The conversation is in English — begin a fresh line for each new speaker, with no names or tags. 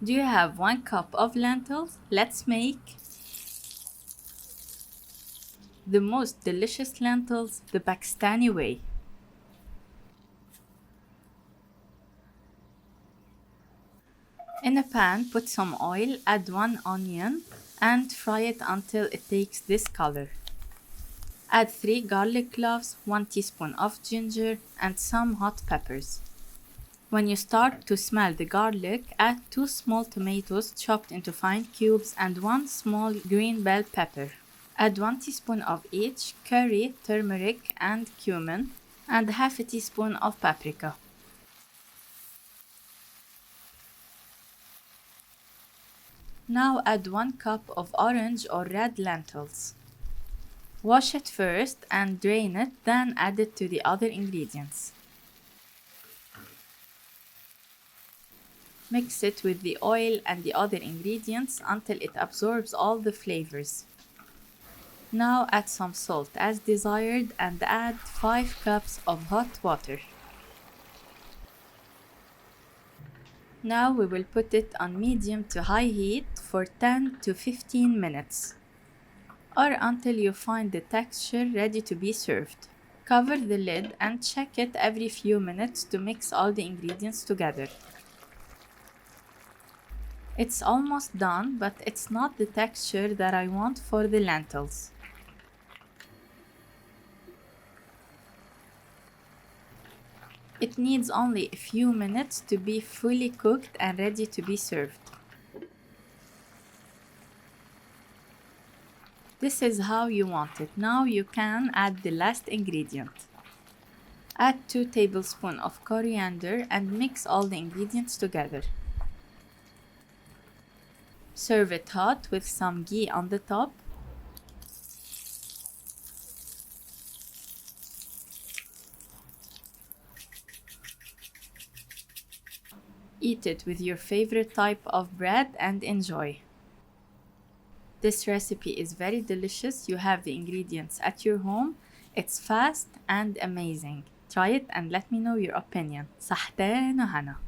Do you have 1 cup of lentils? Let's make the most delicious lentils the Pakistani way. In a pan, put some oil, add 1 onion and fry it until it takes this color. Add 3 garlic cloves, 1 teaspoon of ginger and some hot peppers. When you start to smell the garlic, add 2 small tomatoes chopped into fine cubes and 1 small green bell pepper. Add 1 teaspoon of each curry, turmeric and cumin and half a teaspoon of paprika. Now add 1 cup of orange or red lentils. Wash it first and drain it, then add it to the other ingredients. Mix it with the oil and the other ingredients until it absorbs all the flavors. Now add some salt as desired and add 5 cups of hot water. Now we will put it on medium to high heat for 10 to 15 minutes or until you find the texture ready to be served. Cover the lid and check it every few minutes to mix all the ingredients together. It's almost done, but it's not the texture that I want for the lentils. It needs only a few minutes to be fully cooked and ready to be served. This is how you want it. Now you can add the last ingredient. Add 2 tablespoons of coriander and mix all the ingredients together. Serve it hot with some ghee on the top. Eat it with your favorite type of bread and enjoy. This recipe is very delicious. You have the ingredients at your home. It's fast and amazing. Try it and let me know your opinion. صحتين وهنا.